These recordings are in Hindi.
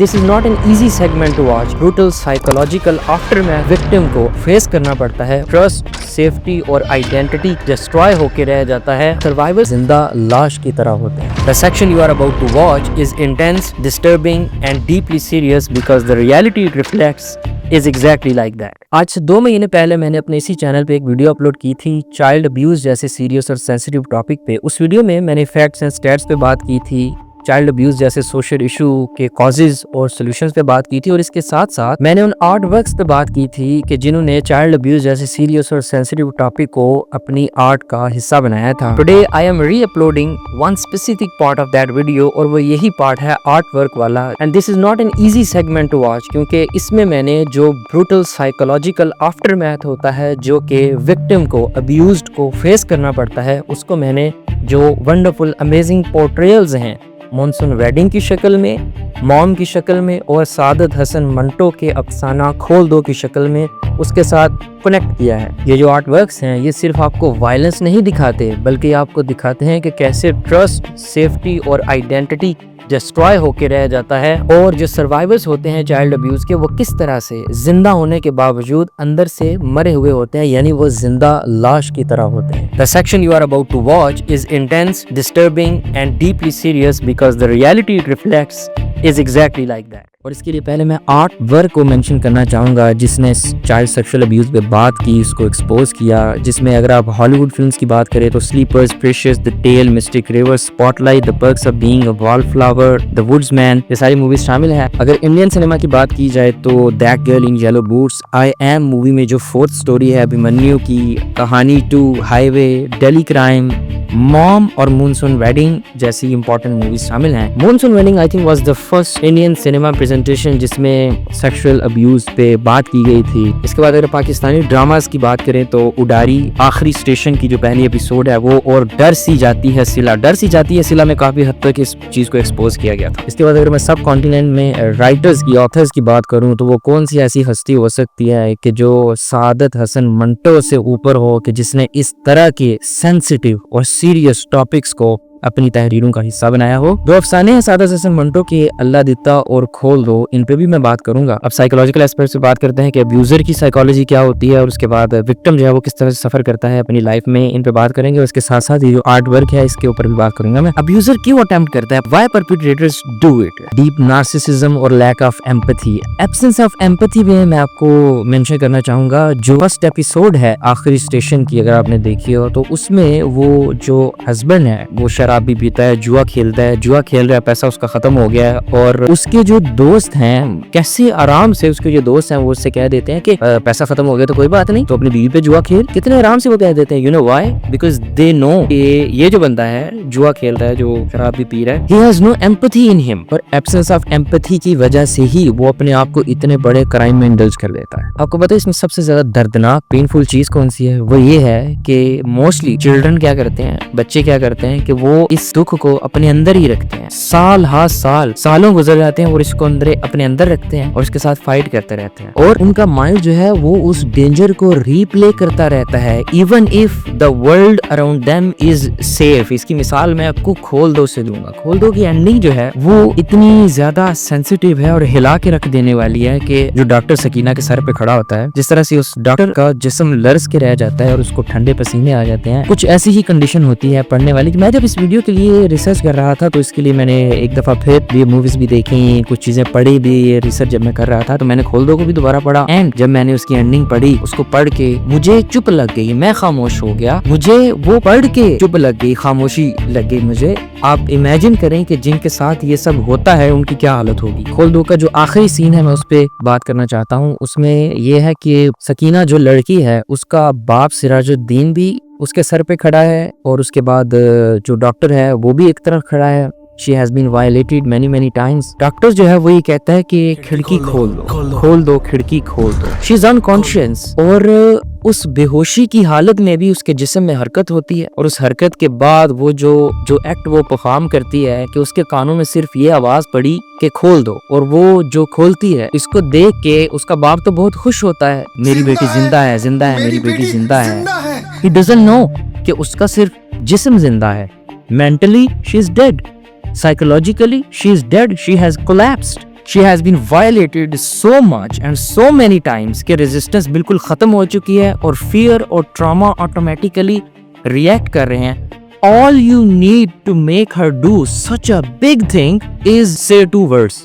this is not an easy segment to watch. Brutal psychological aftermath victim को फेस करना पड़ता है. ट्रस्ट, सेफ्टी और आइडेंटिटी डिस्ट्रॉय होके रह जाता है. सर्वाइवर जिंदा लाश की तरह होते हैं. The section you are about to watch is intense, disturbing and deeply serious because the reality it reflects is exactly like that. आज से 2 महीने पहले मैंने अपने इसी चैनल पे एक वीडियो अपलोड की थी चाइल्ड अब्यूज जैसे सीरियस और सेंसिटिव टॉपिक पे. उस वीडियो में मैंने फैक्ट्स एंड स्टैट्स पे बात की थी, चाइल्ड अब्यूज जैसे सोशल इशू के कॉजेज और सॉल्यूशंस पे बात की थी, और इसके साथ साथ मैंने उन आर्ट वर्क्स पे बात की थी कि जिन्होंने चाइल्ड अब्यूज जैसे सीरियस और सेंसिटिव टॉपिक को अपनी आर्ट का हिस्सा बनाया था. Today I am reuploading one specific part of that video, और वो यही पार्ट है आर्ट वर्क वाला. And this is not an easy segment to watch, क्योंकि इसमें मैंने जो ब्रूटल साइकोलॉजिकल आफ्टरमैथ होता है जो कि विक्टिम को, अब्यूज्ड को फेस करना पड़ता है, उसको मैंने जो वंडरफुल अमेजिंग पोर्ट्रेयल्स हैं मॉनसून वेडिंग की शक्ल में, मॉम की शक्ल में और सादत हसन मंटो के अफसाना खोल दो की शक्ल में उसके साथ कनेक्ट किया है. ये जो आर्ट वर्क्स हैं ये सिर्फ आपको वायलेंस नहीं दिखाते, बल्कि आपको दिखाते हैं कि कैसे ट्रस्ट, सेफ्टी और आइडेंटिटी डिस्ट्रॉय होके रह जाता है, और जो सर्वाइवर्स होते हैं चाइल्ड अब्यूज के वो किस तरह से जिंदा होने के बावजूद अंदर से मरे हुए होते हैं, यानी वो जिंदा लाश की तरह होते हैं. The section you are about to watch is intense, disturbing and deeply serious because the reality it reflects is exactly like that. और इसके लिए पहले मैं आर्ट वर्क को मेंशन करना चाहूँगा जिसने चाइल्ड सेक्सुअल अब्यूज़ पे बात की, उसको एक्सपोज किया, जिसमें अगर आप हॉलीवुड फिल्म्स की बात करें तो Sleepers, Precious, the Tale, Mystic River, Spotlight, the Perks of Being a Wallflower, the Woodsman, ये सारी मूवीज शामिल है. अगर इंडियन सिनेमा की बात की जाए तो that girl in yellow boots, I am movie में जो 4th स्टोरी है अभिमन्यु की, कहानी 2, हाईवे, दिल्ली क्राइम, मॉम और मॉनसून वेडिंग जैसी इंपॉर्टेंट मूवीज शामिल हैं. Monsoon wedding I think was the first Indian cinema presentation जिसमें सेक्सुअल अब्यूज पे बात की गई थी. इसके बाद अगर पाकिस्तानी ड्रामास की बात करें तो उडारी, आखिरी स्टेशन की जो पहली एपिसोड है वो, और डर सी जाती है सिला में काफी हद तक इस चीज को एक्सपोज किया गया था. इसके बाद अगर मैं सब कॉन्टिनेंट में राइटर्स की, ऑथर्स की बात करूं तो वो कौन सी ऐसी हस्ती हो सकती है कि जो सादत हसन मंटो से ऊपर हो, कि जिसने इस तरह के सेंसिटिव और सीरियस टॉपिक्स को अपनी तहरीरों का हिस्सा बनाया हो. दो अफसाने हैं सादत हसन मंटो के, अल्लाह दिता और खोल दो, इन पे भी मैं बात करूंगा. अब साइकोलॉजिकल एस्पेक्ट से बात करते हैं कि अब्यूजर की साइकोलॉजी क्या होती है, और उसके बाद विक्टिम जो है वो किस तरह से सफर करता है अपनी लाइफ में, इन पे बात करेंगे. और इसके साथ साथ ये जो आर्ट वर्क है इसके ऊपर भी बात करूंगा मैं. अब्यूजर क्यों अटेम्प्ट करता है, why perpetrators do it, deep narcissism और lack of empathy, absence of empathy में मैं आपको मेंशन करना चाहूंगा. जो फर्स्ट एपिसोड है आखिरी स्टेशन की अगर आपने देखी हो तो उसमें वो जो हस्बैंड है वो शराब भी पीता है, जुआ खेल रहा है, पैसा उसका खत्म हो गया है, और उसके जो दोस्त हैं कैसे आराम से, उसके जो दोस्त हैं वो उससे कह देते हैं कि पैसा खत्म हो गया तो कोई बात नहीं, तो अपनी बीवी पे जुआ खेल. कितने आराम से वो कह देते हैं. You know why? Because they know कि ये जो बंदा है जुआ खेल रहा है, जो शराब भी पी रहा है, he has no empathy in him, और एब्सेंस ऑफ एम्पैथी की वजह से ही वो अपने आप को इतने बड़े क्राइम में इंडल्ज कर देता है. आपको पता है इसमें सबसे ज्यादा दर्दनाक पेनफुल चीज कौन सी है? वो ये है कि मोस्टली चिल्ड्रन क्या करते हैं, बच्चे क्या करते हैं कि वो इस दुख को अपने अंदर ही रखते हैं. सालों गुजर जाते हैं और इसको अपने अंदर रखते हैं और इसके साथ फाइट करते रहते हैं, और उनका माइंड जो है वो उस डेंजर को रीप्ले करता रहता है even if the world around them is safe. इसकी मिसाल मैं आपको खोल दो से दूंगा. खोल दो की एंडिंग जो है वो इतनी ज्यादा सेंसिटिव है और हिला के रख देने वाली है कि जो डॉक्टर सकीना के सर पे खड़ा होता है, जिस तरह से उस डॉक्टर का जिस्म लर्ज के रह जाता है और उसको ठंडे पसीने आ जाते हैं, कुछ ऐसी ही कंडीशन होती है पढ़ने वाली. मैं जब इस वीडियो के लिए रिसर्च कर रहा था तो इसके लिए मैंने एक दफा फिर ये मूवीज भी देखी, कुछ चीजें पढ़ी भी. ये रिसर्च जब मैं कर रहा था तो मैंने खोल दो को भी दोबारा पढ़ा, एंड जब मैंने उसकी एंडिंग पढ़ी, उसको पढ़ के मुझे चुप लग गई, मैं खामोश हो गया. मुझे वो पढ़ के चुप लग गई, खामोशी लग गई मुझे. आप इमेजिन करें कि जिनके साथ ये सब होता है उनकी क्या हालत होगी. खोल दो का जो आखिरी सीन है मैं उस पर बात करना चाहता हूँ. उसमें यह है कि सकीना जो लड़की है उसका बाप सिराजुद्दीन भी उसके सर पे खड़ा है, और उसके बाद जो डॉक्टर है वो भी एक तरफ खड़ा है. She has been violated many times. Doctor जो है वो ये कहता है कि खिड़की खोल दो, खिड़की खोल दो. She is unconscious, और उस बेहोशी की हालत में भी उसके जिस्म में हरकत होती है, और उस हरकत के बाद वो जो एक्ट वो परफॉर्म करती है कि उसके कानों में सिर्फ ये आवाज पड़ी कि खोल दो, और वो जो खोलती है इसको देख के उसका बाप तो बहुत खुश होता है, मेरी बेटी जिंदा है, मेरी बेटी जिंदा है. He doesn't know कि उसका सिर्फ जिस्म जिंदा है. Mentally she is dead. Psychologically she is dead. She has collapsed. She has been violated so much and so many times कि रेजिस्टेंस बिल्कुल खत्म हो चुकी है और फियर और ट्रॉमा ऑटोमेटिकली रिएक्ट कर रहे हैं। All you need to make her do such a big thing is say 2 words,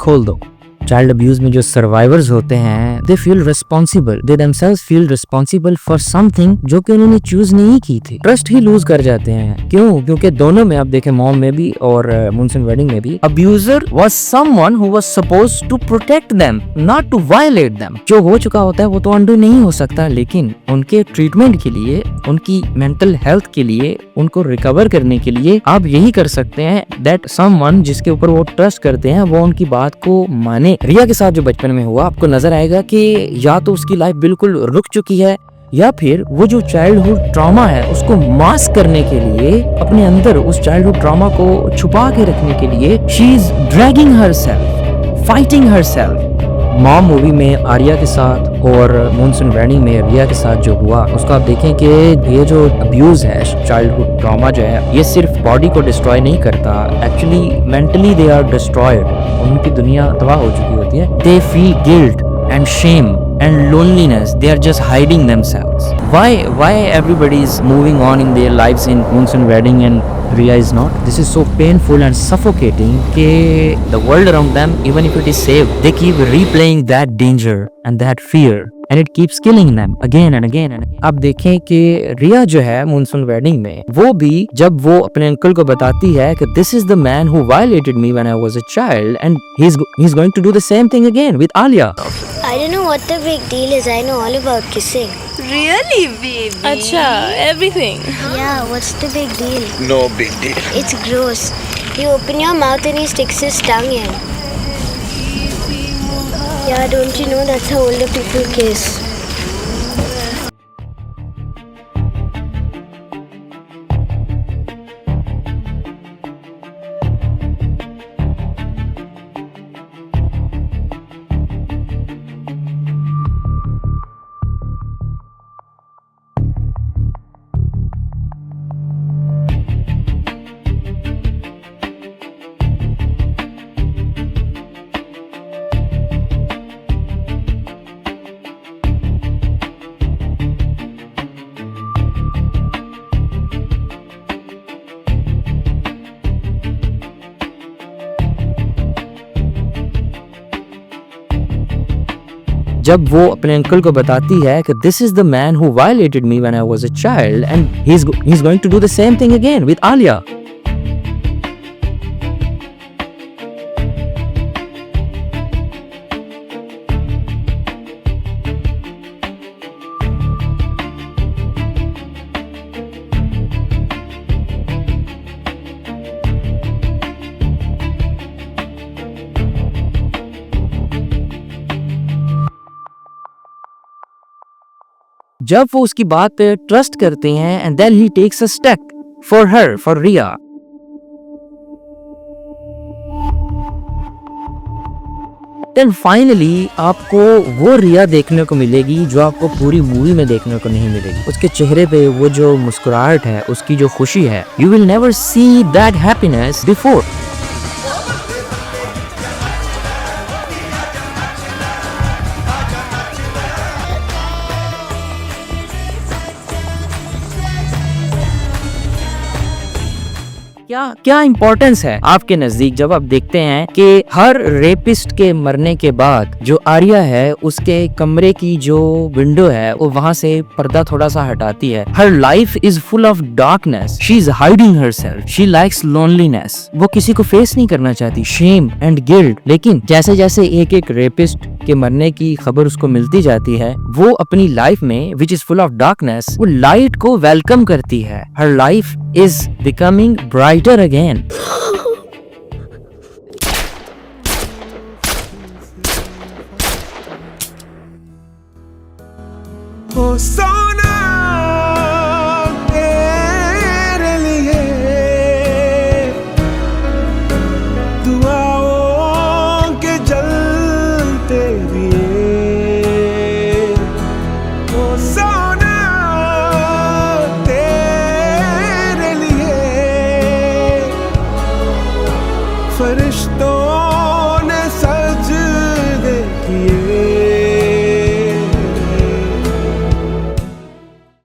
खोल दो। चाइल्ड अब्यूज में जो सर्वाइवर्स होते हैं they feel responsible, they themselves feel responsible for something जो कि उन्होंने चूज नहीं की थी। ट्रस्ट ही लूज कर जाते हैं। क्यों? क्योंकि दोनों में आप देखें, मॉम में भी और मुनसन वेडिंग में भी, abuser was someone who was supposed to protect them, not to violate them. जो हो चुका होता है वो तो अंडू नहीं हो सकता, लेकिन उनके ट्रीटमेंट के लिए, उनकी मेंटल हेल्थ के लिए, उनको रिकवर करने के लिए आप यही कर सकते हैं दैट समवन जिसके ऊपर वो ट्रस्ट करते हैं वो उनकी बात को माने। रिया के साथ जो बचपन में हुआ, आपको नजर आएगा कि या तो उसकी लाइफ बिल्कुल रुक चुकी है या फिर वो जो चाइल्डहुड ट्रॉमा है उसको मास्क करने के लिए, अपने अंदर उस चाइल्डहुड ट्रॉमा को छुपा के रखने के लिए she is dragging herself, fighting herself. Mom movie में आर्या के साथ और मुनसन वेडिंग में रिया के साथ जो हुआ उसको आप देखें कि ये जो अब्यूज है, चाइल्डहुड ट्रॉमा जो है, ये सिर्फ बॉडी को डिस्ट्रॉय नहीं करता, actually mentally they are destroyed. उनकी दुनिया तबाह हो चुकी होती है। They feel guilt and shame and loneliness. They are just hiding themselves. Why everybody is moving on in their lives in Munson wedding and Riya is not? This is so painful and suffocating कि the world around them, even if it is safe, they keep replaying that danger and that fear and it keeps killing them again and again and again. अब देखें कि रिया जो है Munson wedding में, वो भी जब वो अपने अंकल को बताती है कि this is the man who violated me when I was a child and he's going to do the same thing again with Alia. I don't know what the big deal is. I know all about kissing. Really, baby? Acha, everything. Yeah, what's the big deal? No big deal. It's gross. You open your mouth and he sticks his tongue in. Yeah, don't you know that's how older people kiss? जब वो अपने अंकल को बताती है कि this is the man who violated me when I was a child and he's going to do the same thing again with Alia. जब वो उसकी बात पे ट्रस्ट करते हैं and then he takes a step for her, for Riya. Then finally आपको वो रिया देखने को मिलेगी जो आपको पूरी मूवी में देखने को नहीं मिलेगी। उसके चेहरे पे वो जो मुस्कुराहट है, उसकी जो खुशी है, you will never see that happiness before. क्या इंपॉर्टेंस है आपके नजदीक जब आप देखते हैं कि हर रेपिस्ट के मरने के बाद जो आर्या है उसके कमरे की जो विंडो है वो वहां से पर्दा थोड़ा सा हटाती है। हर life is full of darkness, she is hiding herself, she likes loneliness. वो किसी को फेस नहीं करना चाहती, शेम एंड गिल्ट। लेकिन जैसे जैसे एक एक रेपिस्ट के मरने की खबर उसको मिलती जाती है, वो अपनी लाइफ में which is full of darkness, वो लाइट को वेलकम करती है। हर life is becoming brighter again. Oh, so